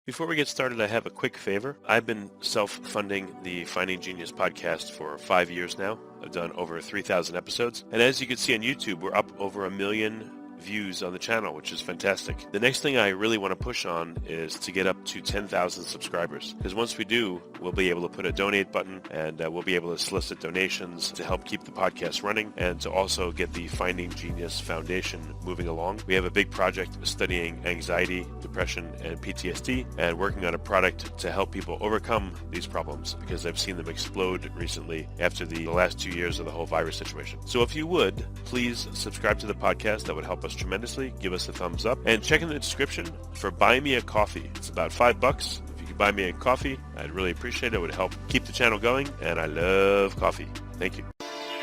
Before we get started, I have a quick favor. I've been self-funding the Finding Genius podcast for 5 years now. I've done over 3,000 episodes. And as you can see on YouTube, we're up over 1 million views on the channel, which is fantastic. The next thing I really want to push on is to get up to 10,000 subscribers, because once we do, we'll be able to put a donate button, and we'll be able to solicit donations to help keep the podcast running and to also get the Finding Genius Foundation moving along. We have a big project studying anxiety, depression, and PTSD, and working on a product to help people overcome these problems, because I've seen them explode recently after the last 2 years of the whole virus situation. So if you would, please subscribe to the podcast. That would help us tremendously. Give us a thumbs up and check in the description for Buy Me a Coffee. It's about $5. If you could buy me a coffee, I'd really appreciate it. It would help keep the channel going, and I love coffee. Thank you.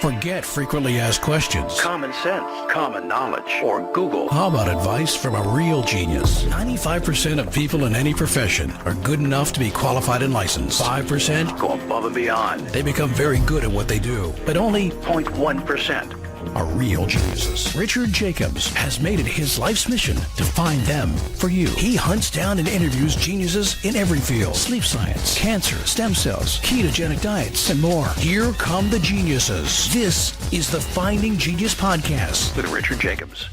Forget frequently asked questions, common sense, common knowledge, or Google. How about advice from a real genius? 95% of people in any profession are good enough to be qualified and licensed. 5% go above and beyond. They become very good at what they do, but only 0.1% are real geniuses. Richard Jacobs has made it his life's mission to find them for you. He hunts down and interviews geniuses in every field: sleep science, cancer, stem cells, ketogenic diets, and more. Here come the geniuses. This is the Finding Genius Podcast with Richard Jacobs.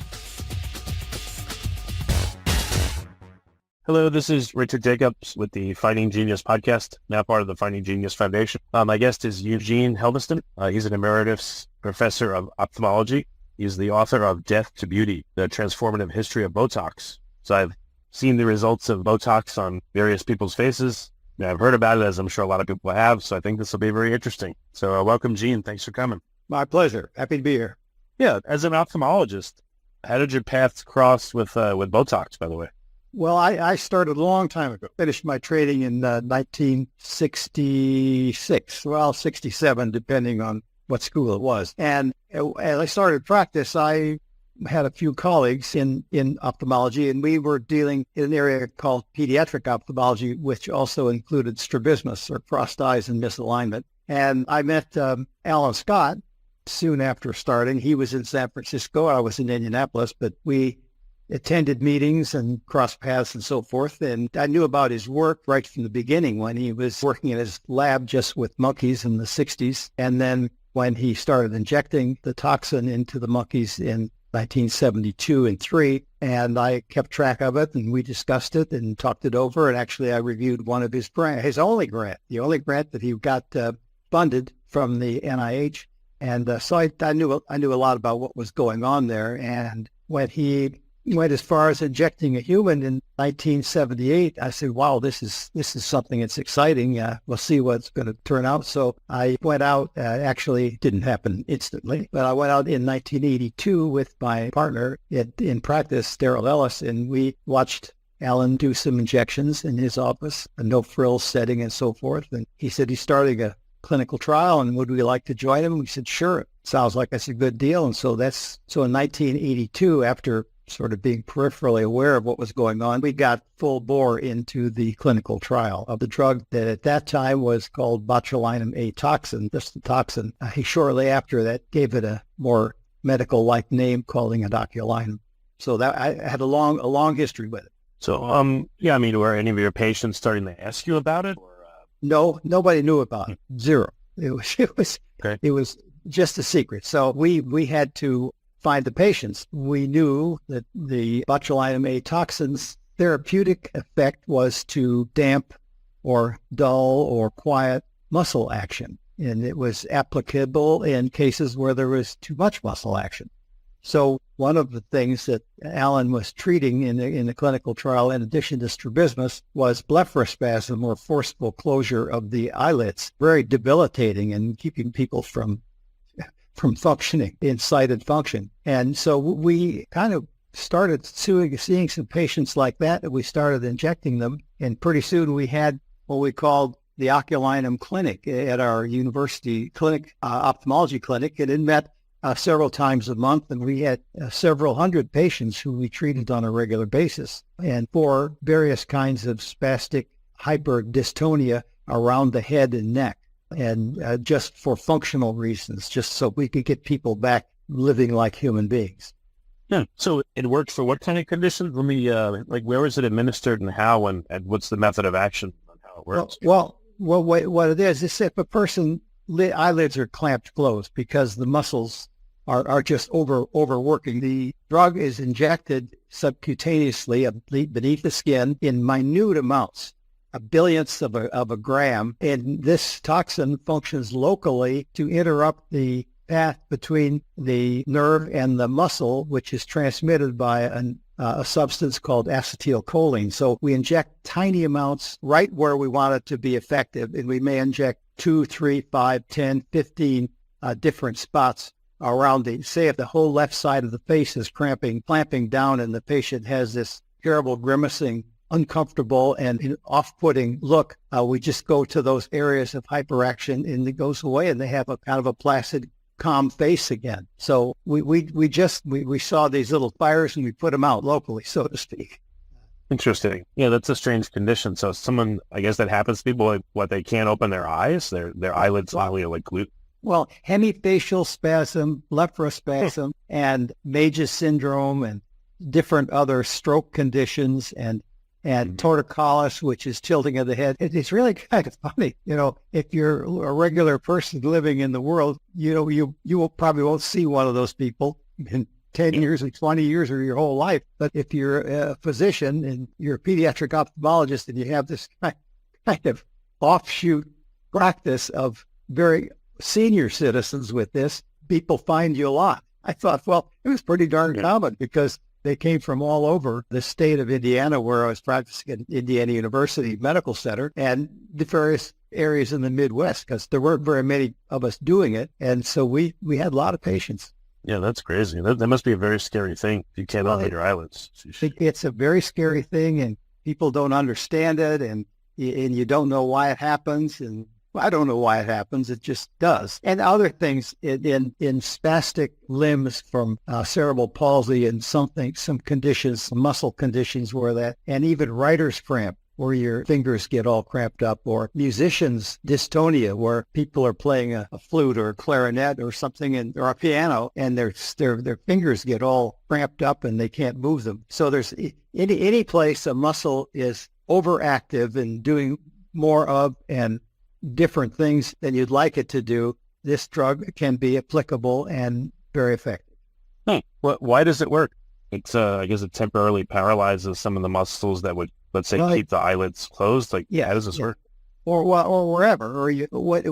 Hello, this is Richard Jacobs with the Finding Genius Podcast, now part of the Finding Genius Foundation. My guest is Eugene Helveston. He's an emeritus professor of ophthalmology. He's the author of Death to Beauty, the Transformative History of Botox. So I've seen the results of Botox on various people's faces. And I've heard about it, as I'm sure a lot of people have, so I think this will be very interesting. So welcome, Gene. Thanks for coming. My pleasure. Happy to be here. Yeah, as an ophthalmologist, how did your paths cross with Botox, by the way? Well, I started a long time ago. Finished my training in 1966, 67, depending on what school it was. And as I started practice, I had a few colleagues in ophthalmology, and we were dealing in an area called Pediatric Ophthalmology, which also included strabismus, or crossed eyes and misalignment. And I met Alan Scott soon after starting. He was in San Francisco. I was in Indianapolis, but we attended meetings and crossed paths and so forth. And I knew about his work right from the beginning when he was working in his lab just with monkeys in the 60s. And then when he started injecting the toxin into the monkeys in 1972 and 3. And I kept track of it, and we discussed it and talked it over. And actually, I reviewed one of his only grant that he got funded from the NIH. And so I knew a lot about what was going on there. And when he went as far as injecting a human in 1978, I said, wow, this is something that's exciting. We'll see what's going to turn out. So I went out, actually didn't happen instantly, but I went out in 1982 with my partner in practice, Daryl Ellis, and we watched Alan do some injections in his office, a no-frills setting and so forth. And he said he's starting a clinical trial, and would we like to join him? We said, sure. Sounds like that's a good deal. And so in 1982, after sort of being peripherally aware of what was going on, we got full bore into the clinical trial of the drug that at that time was called Botulinum A toxin, just the toxin. He shortly after that gave it a more medical-like name, calling it oculinum. So that I had a long history with it. So, were any of your patients starting to ask you about it? Or, No, nobody knew about it. Zero. It was just a secret. So we had to find the patients. We knew that the botulinum A toxin's therapeutic effect was to damp or dull or quiet muscle action. And it was applicable in cases where there was too much muscle action. So one of the things that Alan was treating in the clinical trial, in addition to strabismus, was blepharospasm, or forceful closure of the eyelids, very debilitating and keeping people from functioning in sighted function. And so we kind of started seeing some patients like that, and we started injecting them. And pretty soon we had what we called the Oculinum Clinic at our university clinic, ophthalmology clinic, and it met several times a month, and we had several hundred patients who we treated on a regular basis, and for various kinds of spastic hyperdystonia around the head and neck, and just for functional reasons, just so we could get people back living like human beings. Yeah. So it worked for what kind of conditions? Let me, where is it administered and how, and what's the method of action on how it works? What it is if a person eyelids are clamped closed because the muscles are just overworking. The drug is injected subcutaneously beneath the skin in minute amounts, a billionth of a gram, and this toxin functions locally to interrupt the path between the nerve and the muscle, which is transmitted by a substance called acetylcholine. So we inject tiny amounts right where we want it to be effective, and we may inject 2, 3, 5, 10, 15 different spots around say if the whole left side of the face is clamping down and the patient has this terrible grimacing, uncomfortable and off-putting look, we just go to those areas of hyperaction and it goes away and they have a kind of a placid, calm face again. So we saw these little fires and we put them out locally, so to speak. Interesting. Yeah, that's a strange condition. So someone, I guess that happens to people, they can't open their eyes, their eyelids finally are glued. Well, hemifacial spasm, blepharospasm, and Magus syndrome, and different other stroke conditions, and torticollis, which is tilting of the head. It's really kind of funny. If you're a regular person living in the world, you probably won't see one of those people in 10 years or 20 years or your whole life. But if you're a physician and you're a pediatric ophthalmologist and you have this kind of offshoot practice of very senior citizens with this, people find you a lot. I thought, well, it was pretty darn common because they came from all over the state of Indiana, where I was practicing at Indiana University Medical Center, and the various areas in the Midwest, because there weren't very many of us doing it. And so we had a lot of patients. Yeah, that's crazy. That must be a very scary thing if you can't open your eyelids. It's a very scary thing, and people don't understand it, and you don't know why it happens, and I don't know why it happens. It just does. And other things in spastic limbs from cerebral palsy and some conditions, some muscle conditions where that, and even writer's cramp, where your fingers get all cramped up, or musicians' dystonia, where people are playing a flute or a clarinet or something, or a piano, and their fingers get all cramped up and they can't move them. So there's any place a muscle is overactive and doing more of and different things than you'd like it to do, this drug can be applicable and very effective. Why does it work? It's I guess it temporarily paralyzes some of the muscles that would, let's say, keep the eyelids closed. How does this work? Or wherever, or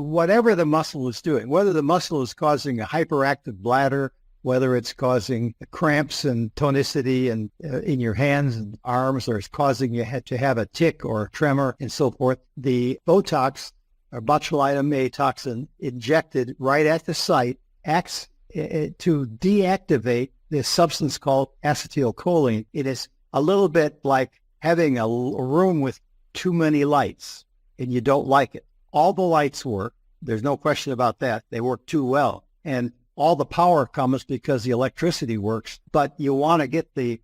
whatever the muscle is doing, whether the muscle is causing a hyperactive bladder, whether it's causing cramps and tonicity and in your hands and arms, or it's causing you to have a tic or a tremor and so forth, the Botox or botulinum A toxin injected right at the site acts to deactivate this substance called acetylcholine. It is a little bit like having a room with too many lights and you don't like it. All the lights work. There's no question about that. They work too well. And all the power comes because the electricity works, but you want to get the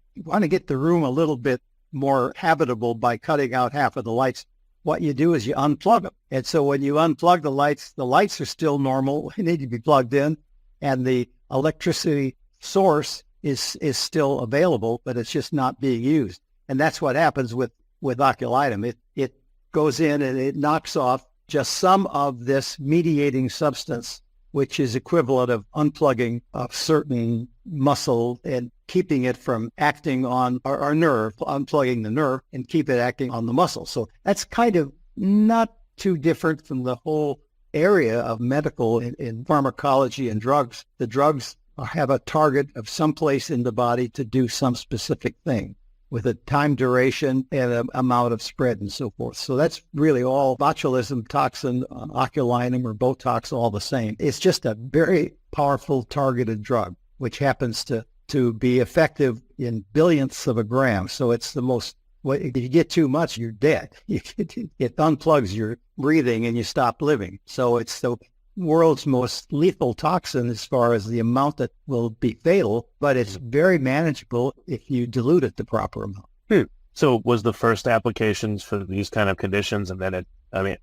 room a little bit more habitable by cutting out half of the lights. What you do is you unplug them. And so when you unplug the lights are still normal. They need to be plugged in, and the electricity source is still available, but it's just not being used. And that's what happens with Botulinum. It goes in and it knocks off just some of this mediating substance, which is equivalent of unplugging a certain muscle and keeping it from acting on our nerve, unplugging the nerve and keep it acting on the muscle. So that's kind of not too different from the whole area of medical in pharmacology and drugs. The drugs have a target of some place in the body to do some specific thing with a time duration and an amount of spread and so forth. So that's really all botulism, toxin, oculinum, or Botox, all the same. It's just a very powerful targeted drug, which happens to be effective in billionths of a gram. So it's the most, if you get too much, you're dead. It unplugs your breathing and you stop living. So it's the world's most lethal toxin as far as the amount that will be fatal, but it's very manageable if you dilute it the proper amount. So was the first applications for these kind of conditions, and then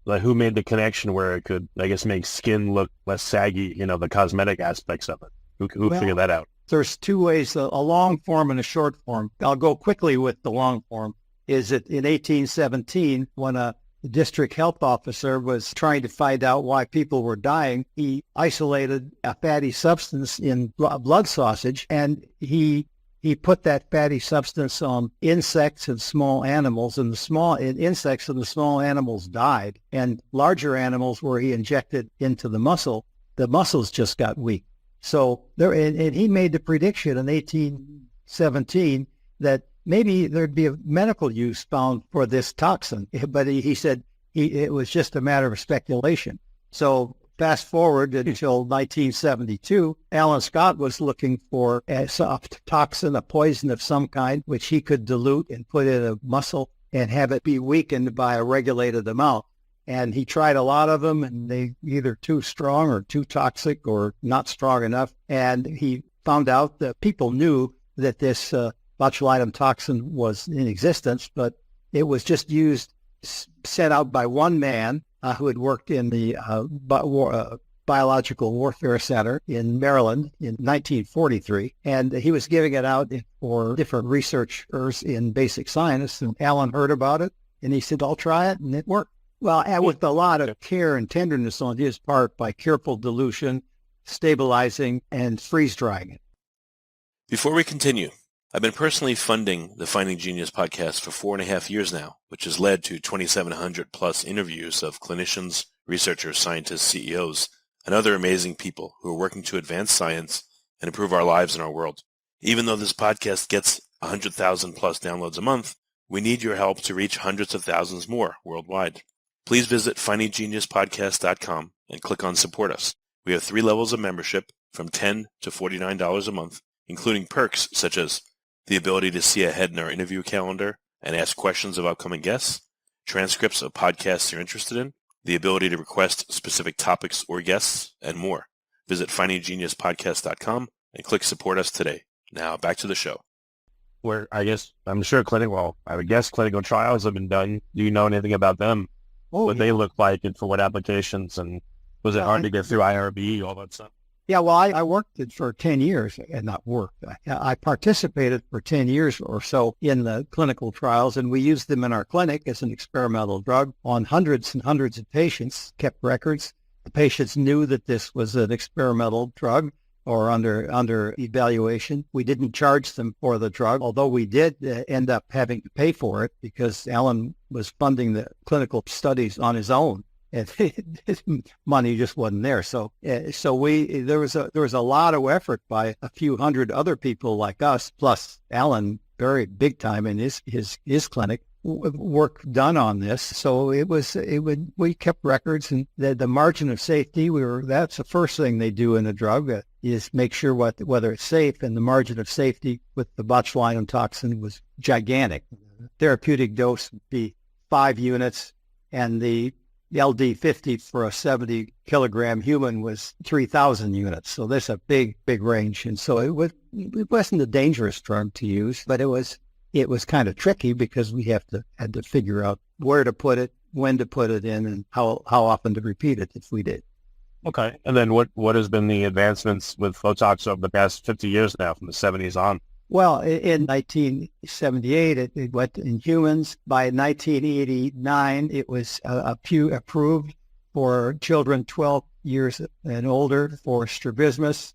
who made the connection where it could, I guess, make skin look less saggy, the cosmetic aspects of it? Who figured that out? there's two ways, a long form and a short form. I'll go quickly with the long form. Is that in 1817, when a district health officer was trying to find out why people were dying, he isolated a fatty substance in blood sausage, and he put that fatty substance on insects and small animals, and insects and the small animals died. And larger animals, where he injected into the muscles just got weak. So and he made the prediction in 1817 that maybe there'd be a medical use found for this toxin, but he said it was just a matter of speculation. So fast forward until 1972, Alan Scott was looking for a toxin, a poison of some kind, which he could dilute and put in a muscle and have it be weakened by a regulated amount. And he tried a lot of them, and they either too strong or too toxic or not strong enough. And he found out that people knew that this botulinum toxin was in existence, but it was just sent out by one man who had worked in the Biological Warfare Center in Maryland in 1943. And he was giving it out for different researchers in basic science. And Alan heard about it, and he said, I'll try it, and it worked. Well, with a lot of care and tenderness on his part by careful dilution, stabilizing, and freeze-drying it. Before we continue, I've been personally funding the Finding Genius podcast for 4.5 years now, which has led to 2,700 plus interviews of clinicians, researchers, scientists, CEOs, and other amazing people who are working to advance science and improve our lives and our world. Even though this podcast gets 100,000 plus downloads a month, we need your help to reach hundreds of thousands more worldwide. Please visit findinggeniuspodcast.com and click on Support Us. We have 3 levels of membership from $10 to $49 a month, including perks such as the ability to see ahead in our interview calendar and ask questions of upcoming guests, transcripts of podcasts you're interested in, the ability to request specific topics or guests, and more. Visit findinggeniuspodcast.com and click Support Us today. Now back to the show. Where I would guess clinical trials have been done. Do you know anything about them? What they look like and for what applications, and was it hard to get through IRB, all that stuff? Yeah, well, I worked it for 10 years, and not worked. I participated for 10 years or so in the clinical trials, and we used them in our clinic as an experimental drug on hundreds and hundreds of patients, kept records. The patients knew that this was an experimental drug or under evaluation. We didn't charge them for the drug, although we did end up having to pay for it because Alan was funding the clinical studies on his own. And his money just wasn't there. So there was a lot of effort by a few hundred other people like us, plus Alan, very big time in his clinic, work done on this. So we kept records, and the margin of safety, that's the first thing they do in a drug is make sure whether it's safe, and the margin of safety with the botulinum toxin was gigantic. Therapeutic dose would be 5 units, and the LD50 for a 70 kilogram human was 3,000 units. So there's a big range. And so it wasn't a dangerous drug to use, but it was kind of tricky because we had to figure out where to put it, when to put it in, and how often to repeat it if we did. Okay. And then what has been the advancements with Botox over the past 50 years now, from the 70s on? Well, in 1978, it went in humans. By 1989, it was approved for children 12 years and older for strabismus,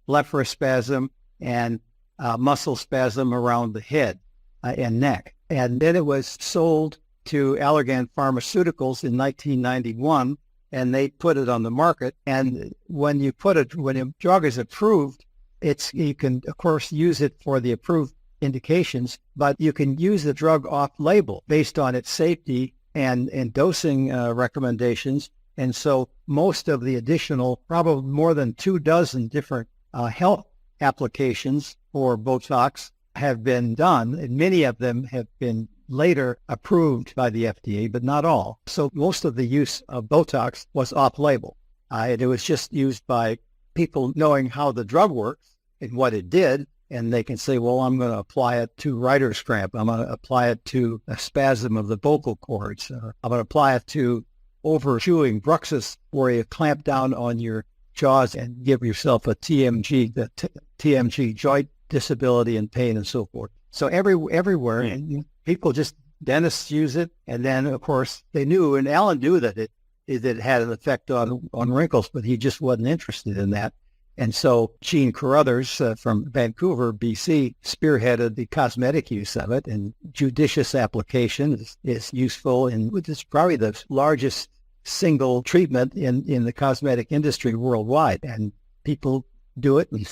blepharospasm, and muscle spasm around the head and neck. And then it was sold to Allergan Pharmaceuticals in 1991, and they put it on the market. And when a drug is approved, you can, of course, use it for the approved indications, but you can use the drug off-label based on its safety and dosing recommendations. And so most of the additional, probably more than 24 different health applications for Botox have been done, and many of them have been later approved by the FDA, but not all. So most of the use of Botox was off-label. It was just used by people knowing how the drug works and what it did, and they can say, well, I'm going to apply it to writer's cramp. I'm going to apply it to a spasm of the vocal cords. Or I'm going to apply it to over-chewing bruxism, where you clamp down on your jaws and give yourself a TMG, the TMG, joint disability and pain and so forth. So everywhere, and people just, dentists use it. And then, of course, they knew, and Alan knew that it had an effect on wrinkles, but he just wasn't interested in that. And so Gene Carruthers from Vancouver, BC, spearheaded the cosmetic use of it, and judicious application is useful, and it's probably the largest single treatment in the cosmetic industry worldwide. And people do it, and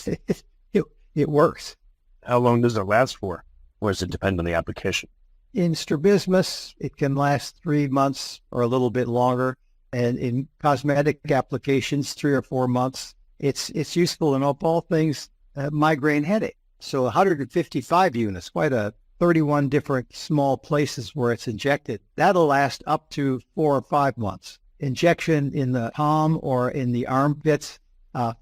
it works. How long does it last for? Or does it depend on the application? In strabismus, it can last 3 months or a little bit longer. And in cosmetic applications, 3 or 4 months. It's useful in all things migraine headache. So 155 units, quite a 31 different small places where it's injected. That'll last up to 4 or 5 months. Injection in the palm or in the armpits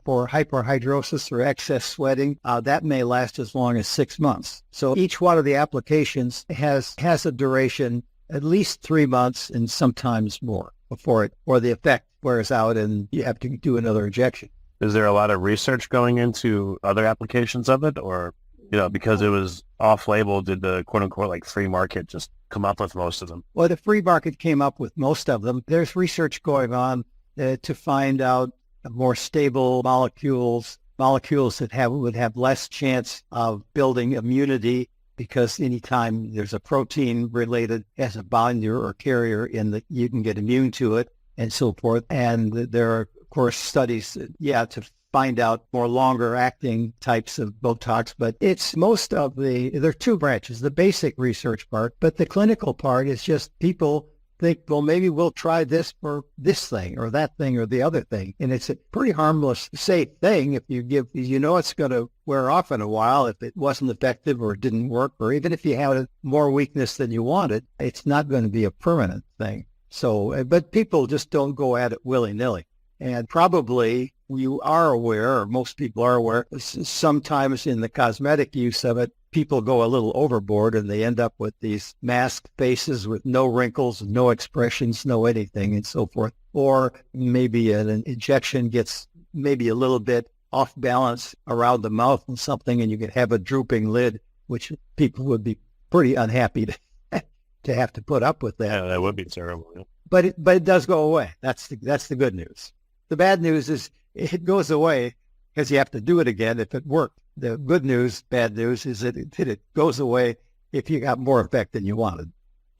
for hyperhidrosis or excess sweating, that may last as long as 6 months. So each one of the applications has a duration at least 3 months and sometimes more before the effect wears out and you have to do another injection. Is there a lot of research going into other applications of it, or, because it was off-label, did the quote-unquote like free market just come up with most of them? Well, the free market came up with most of them. There's research going on to find out more stable molecules that would have less chance of building immunity, because anytime there's a protein related as a binder or carrier you can get immune to it and so forth. And there are, of course, studies, to find out more longer acting types of Botox, but it's there are 2 branches, the basic research part, but the clinical part is just people think, well, maybe we'll try this for this thing or that thing or the other thing. And it's a pretty harmless, safe thing if it's going to wear off in a while if it wasn't effective or it didn't work, or even if you had more weakness than you wanted, it's not going to be a permanent thing. So, but people just don't go at it willy-nilly. And probably you are aware, or most people are aware, sometimes in the cosmetic use of it, people go a little overboard and they end up with these masked faces with no wrinkles, no expressions, no anything and so forth. Or maybe an injection gets maybe a little bit off balance around the mouth and something, and you can have a drooping lid, which people would be pretty unhappy to have to put up with that. Yeah, that would be terrible. Yeah. But it does go away. That's the good news. The bad news is it goes away because you have to do it again if it worked. The good news, bad news, is that it goes away if you got more effect than you wanted.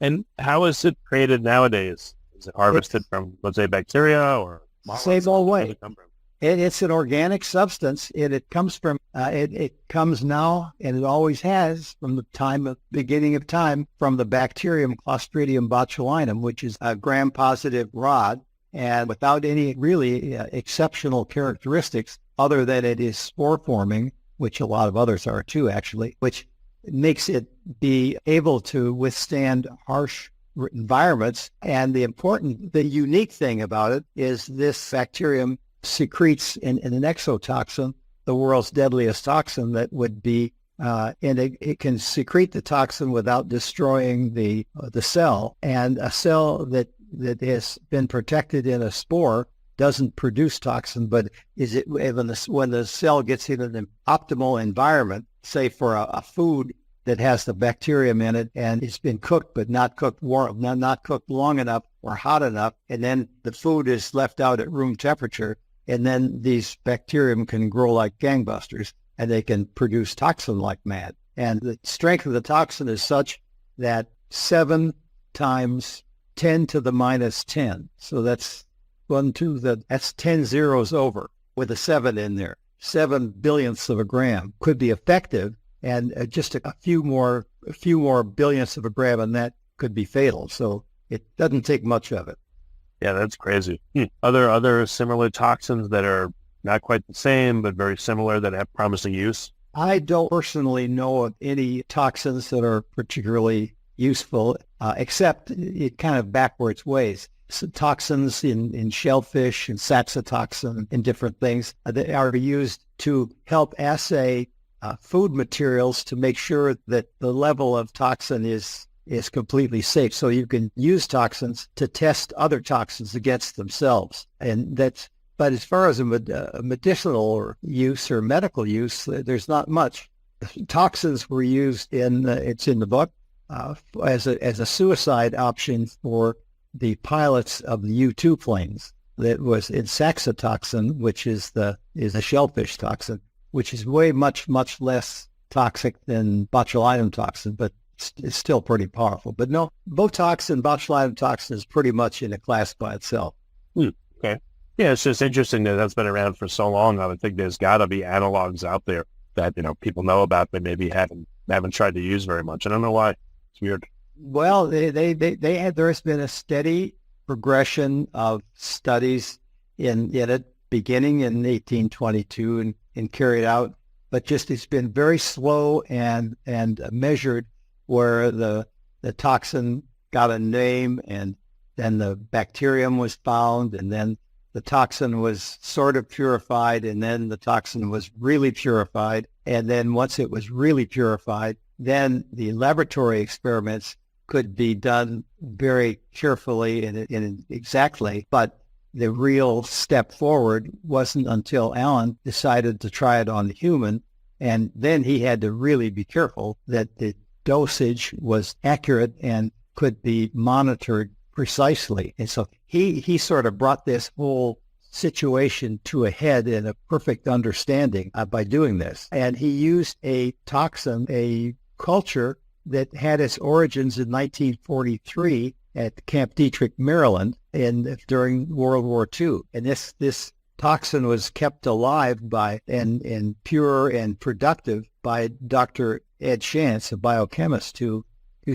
And how is it created nowadays? Is it harvested from, let's say, bacteria or? Same old way. It's an organic substance, and it comes from, it comes now, and it always has from the beginning of time, from the bacterium Clostridium botulinum, which is a gram-positive rod, and without any really exceptional characteristics other than it is spore-forming, which a lot of others are too, actually, which makes it be able to withstand harsh environments. And the unique thing about it is this bacterium secretes an exotoxin, the world's deadliest toxin, that would be, and it can secrete the toxin without destroying the cell. And a cell that has been protected in a spore doesn't produce toxin, but when the cell gets in an optimal environment, say for a food that has the bacterium in it and it's been cooked but not cooked not cooked long enough or hot enough, and then the food is left out at room temperature, and then these bacterium can grow like gangbusters and they can produce toxin like mad. And the strength of the toxin is such that 7 times 10 to the minus 10. So that's 10 zeros over with a 7 in there. 7 billionths of a gram could be effective, and just a few more billionths of a gram, and that could be fatal. So it doesn't take much of it. Yeah, that's crazy. Other similar toxins that are not quite the same, but very similar, that have promising use? I don't personally know of any toxins that are particularly useful, except it kind of backwards ways. So toxins in shellfish and saxitoxin and different things that are used to help assay food materials to make sure that the level of toxin is completely safe. So you can use toxins to test other toxins against themselves. And that's But as far as a medicinal use or medical use, there's not much. Toxins were used it's in the book, as a suicide option for the pilots of the U-2 planes. That was toxin, which is a shellfish toxin, which is way much less toxic than botulinum toxin, but it's still pretty powerful. But no, Botox and botulinum toxin is pretty much in a class by itself. Okay. Yeah, it's just interesting that that's been around for so long. I would think there's got to be analogs out there that, people know about, but maybe haven't tried to use very much. I don't know why. It's weird. Well, there's been a steady progression of studies in it, beginning in 1822 and carried out, but just it's been very slow and measured, where the toxin got a name, and then the bacterium was found, and then the toxin was sort of purified, and then the toxin was really purified, and then once it was really purified, then the laboratory experiments could be done very carefully and exactly, but the real step forward wasn't until Allen decided to try it on the human, and then he had to really be careful that the dosage was accurate and could be monitored precisely. And so he sort of brought this whole situation to a head in a perfect understanding by doing this. And he used a toxin, a culture that had its origins in 1943 at Camp Detrick, Maryland, during World War II. And this toxin was kept alive and pure and productive by Dr. Ed Shantz, a biochemist who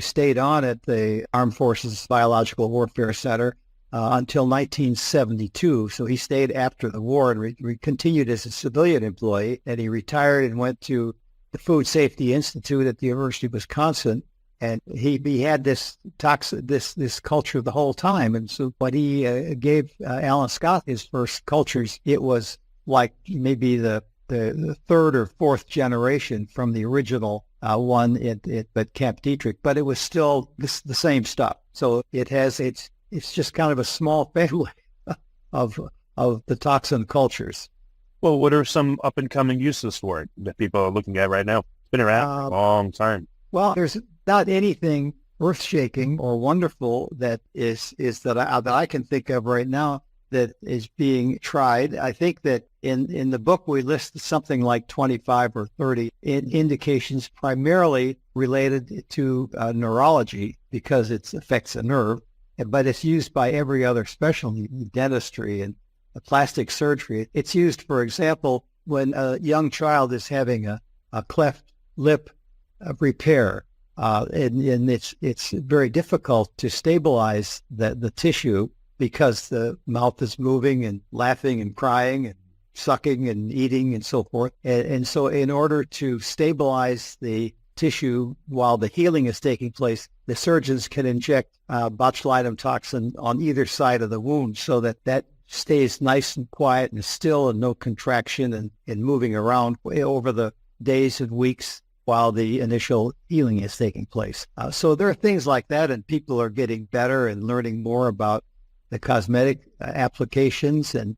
stayed on at the Armed Forces Biological Warfare Center until 1972. So he stayed after the war and continued as a civilian employee. And he retired and went to the Food Safety Institute at the University of Wisconsin. And he had this toxin, this culture the whole time. And so when he gave Alan Scott his first cultures, it was like maybe the third or fourth generation from the original one at Camp Detrick, but it was still the same stuff. So it's just kind of a small family of the toxin cultures. Well, what are some up and coming uses for it that people are looking at right now? It's been around for a long time. Well, there's not anything earth-shaking or wonderful that I can think of right now that is being tried. I think that in the book we list something like 25 or 30 indications primarily related to neurology because it affects a nerve, but it's used by every other specialty, dentistry and plastic surgery. It's used, for example, when a young child is having a cleft lip repair, and it's very difficult to stabilize the tissue because the mouth is moving and laughing and crying and sucking and eating and so forth. And so in order to stabilize the tissue while the healing is taking place, the surgeons can inject botulinum toxin on either side of the wound so that stays nice and quiet and still and no contraction and moving around over the days and weeks while the initial healing is taking place. So there are things like that, and people are getting better and learning more about the cosmetic applications and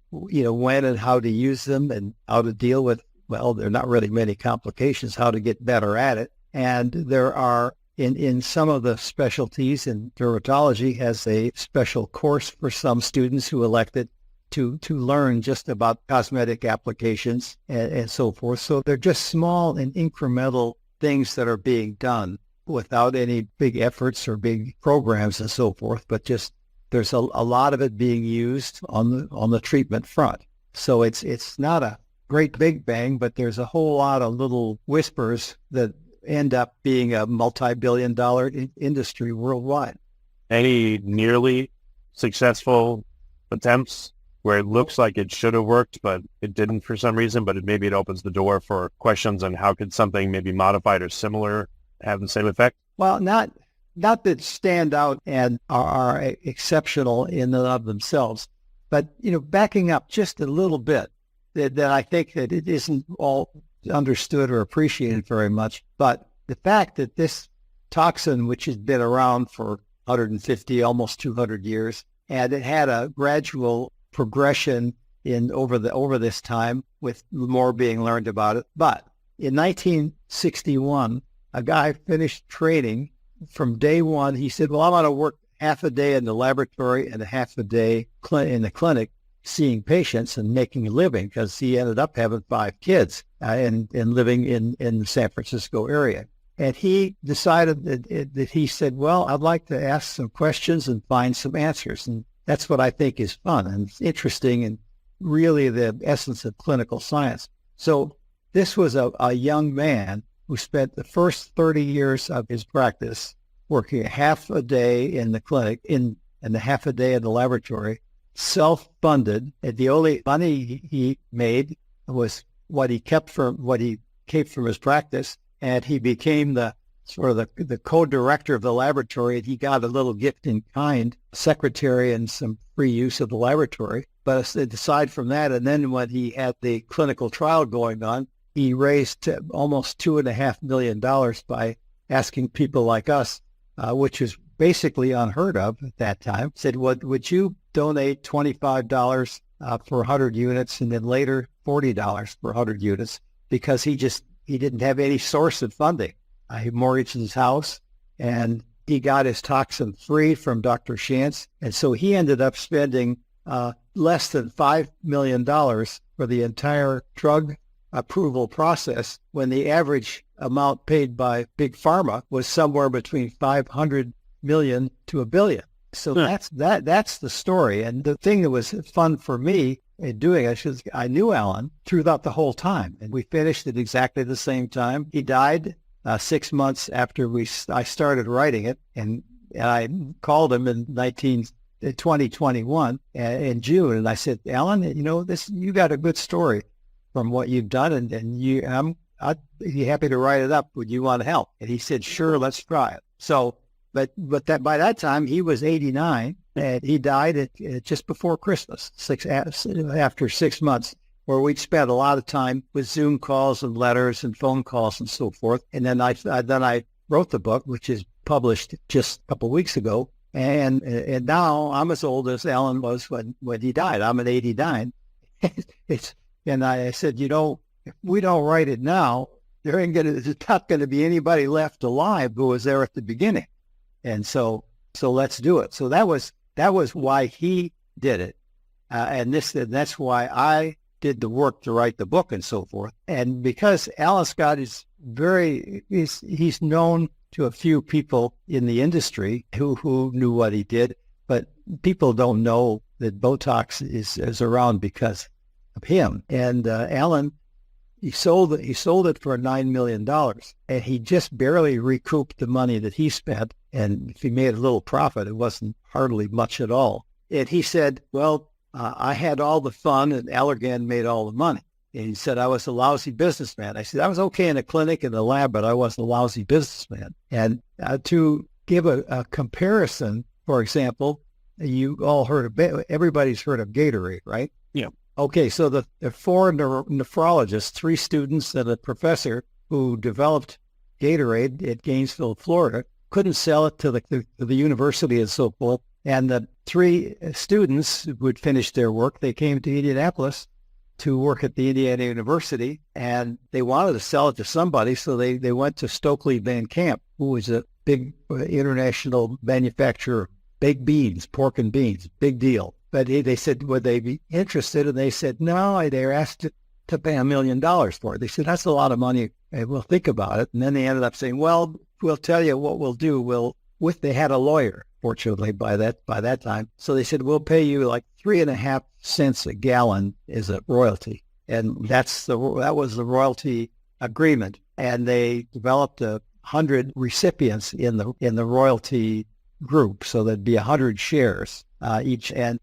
when and how to use them and how to deal with, well, there are not really many complications, how to get better at it. And there are, in some of the specialties, in dermatology has a special course for some students who elected to learn just about cosmetic applications and so forth. So they're just small and incremental things that are being done without any big efforts or big programs and so forth, but just there's a lot of it being used on the treatment front. So it's not a great big bang, but there's a whole lot of little whispers that end up being a multi-billion-dollar industry worldwide. Any nearly successful attempts where it looks like it should have worked, but it didn't for some reason, but maybe it opens the door for questions on how could something maybe modified or similar have the same effect? Well, not that stand out and are exceptional in and of themselves, but, backing up just a little bit, that I think that it isn't all understood or appreciated very much, but the fact that this toxin, which has been around for 150, almost 200 years, and it had a gradual progression over this time, with more being learned about it. But in 1961, a guy finished training. From day one, he said, well, I'm going to work half a day in the laboratory and a half a day in the clinic seeing patients and making a living, because he ended up having 5 kids and living in the San Francisco area. And he decided that he said, well, I'd like to ask some questions and find some answers. And that's what I think is fun and interesting and really the essence of clinical science. So this was a young man who spent the first 30 years of his practice working half a day in the clinic and a half a day in the laboratory, self-funded. And the only money he made was what he kept from his practice. And he became the co-director of the laboratory. And he got a little gift in kind, secretary and some free use of the laboratory. But aside from that, and then when he had the clinical trial going on, he raised almost $2.5 million by asking people like us, which is basically unheard of at that time. Said, would you donate $25 for 100 units and then later $40 for 100 units? Because he didn't have any source of funding. He mortgaged his house and he got his toxin free from Dr. Shantz. And so he ended up spending less than $5 million for the entire drug approval process, when the average amount paid by Big Pharma was somewhere between 500 million to $1 billion. So that's the story. And the thing that was fun for me in doing it is I knew Alan throughout the whole time, and we finished at exactly the same time. He died 6 months after I started writing it, and I called him in 2021 in June, and I said, Alan, you got a good story from what you've done, and I'd be happy to write it up. Would you want to help? And he said, sure, let's try it. So, but that by that time he was 89, and he died just before Christmas, after 6 months, where we'd spent a lot of time with Zoom calls and letters and phone calls and so forth. And then I wrote the book, which is published just a couple of weeks ago. And now I'm as old as Alan was when he died. I'm at 89. And I said, if we don't write it now, there's not going to be anybody left alive who was there at the beginning. And so let's do it. So that was why he did it. And that's why I did the work to write the book and so forth. And because Alan Scott is he's known to a few people in the industry who knew what he did, but people don't know that Botox is around because of him. And Alan, he sold it for $9 million, and he just barely recouped the money that he spent. And if he made a little profit, it wasn't hardly much at all. And he said, well, I had all the fun and Allergan made all the money. And he said, I was a lousy businessman. I said, I was okay in a clinic and a lab, but I was a lousy businessman. And to give a comparison, for example, you all everybody's heard of Gatorade, right? Yeah. Okay, so the 4 nephrologists, 3 students and a professor who developed Gatorade at Gainesville, Florida, couldn't sell it to the university and so forth. And the 3 students would finish their work. They came to Indianapolis to work at the Indiana University, and they wanted to sell it to somebody, so they went to Stokely Van Camp, who was a big international manufacturer of baked beans, pork and beans, big deal. But they said, would they be interested? And they said, no. They were asked to pay $1 million for it. They said, that's a lot of money. We'll think about it. And then they ended up saying, well, we'll tell you what we'll do. They had a lawyer, fortunately, by that time. So they said, we'll pay you like 3.5 cents a gallon as a royalty. And that was the royalty agreement. And they developed 100 recipients in the royalty group. So there'd be 100 shares each. And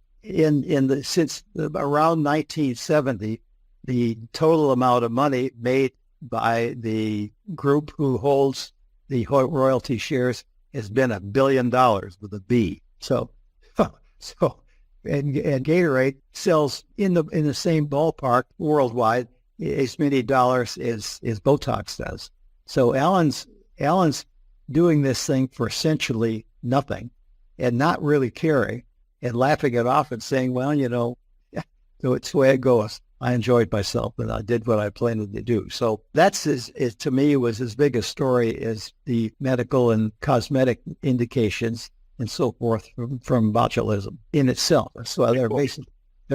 since around 1970, the total amount of money made by the group who holds the royalty shares has been $1 billion with a B. So and Gatorade sells in the same ballpark worldwide as many dollars as Botox does. So Alan's doing this thing for essentially nothing and not really caring and laughing it off and saying, well, it's the way it goes. I enjoyed myself and I did what I planned to do. So that's to me was as big a story as the medical and cosmetic indications and so forth from botulism in itself. So there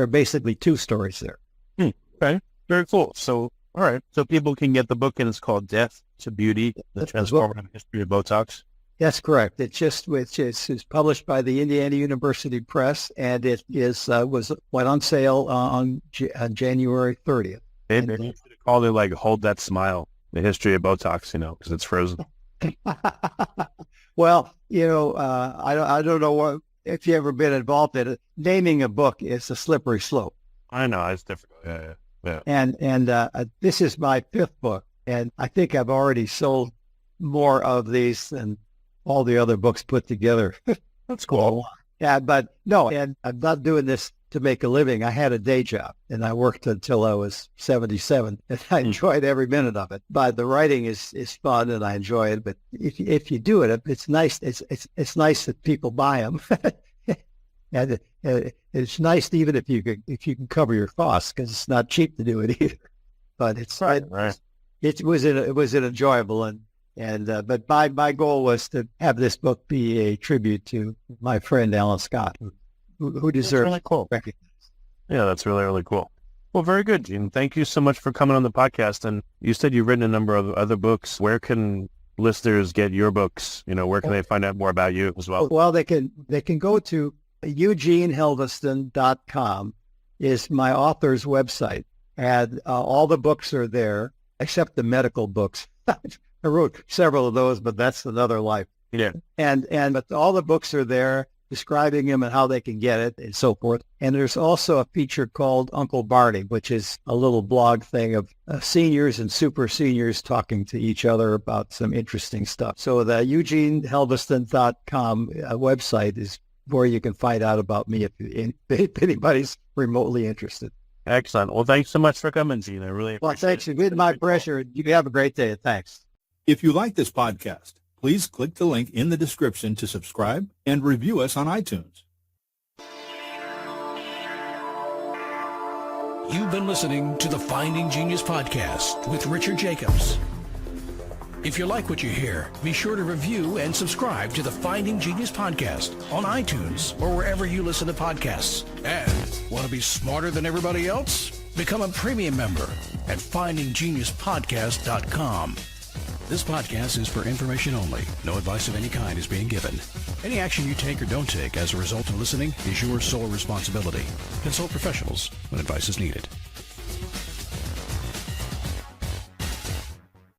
are basically two stories there. Okay, very cool. So, all right. So people can get the book, and it's called Death to Beauty, The Transformative History of Botox. That's correct. It's published by the Indiana University Press, and it went on sale on January 30th. They should call it like Hold That Smile, The History of Botox, because it's frozen. Well, I don't know if you've ever been involved in it. Naming a book is a slippery slope. I know, it's difficult. Yeah. And this is my fifth book, and I think I've already sold more of these than all the other books put together. That's cool. Yeah, but no, and I'm not doing this to make a living. I had a day job, and I worked until I was 77, and I enjoyed every minute of it. But the writing is fun, and I enjoy it. But if you do it, it's nice. It's nice that people buy them, and it's nice even if you can cover your costs, because it's not cheap to do it either. But it was enjoyable, but my goal was to have this book be a tribute to my friend Alan Scott, who deserves really cool. recognition. Yeah, that's really, really cool. Well, very good, Gene. Thank you so much for coming on the podcast. And you said you've written a number of other books. Where can listeners get your books? Where can they find out more about you as well? Well, they can go to eugenehelveston.com is my author's website, and all the books are there except the medical books. I wrote several of those, but that's another life. Yeah. But all the books are there describing them and how they can get it and so forth. And there's also a feature called Uncle Barney, which is a little blog thing of seniors and super seniors talking to each other about some interesting stuff. So the eugenehelveston.com website is where you can find out about me if anybody's remotely interested. Excellent. Well, thanks so much for coming, Gene. I really appreciate it. Well, thanks. It's been my pleasure. You have a great day. Thanks. If you like this podcast, please click the link in the description to subscribe and review us on iTunes. You've been listening to the Finding Genius podcast with Richard Jacobs. If you like what you hear, be sure to review and subscribe to the Finding Genius podcast on iTunes or wherever you listen to podcasts. And want to be smarter than everybody else? Become a premium member at findinggeniuspodcast.com. This podcast is for information only. No advice of any kind is being given. Any action you take or don't take as a result of listening is your sole responsibility. Consult professionals when advice is needed.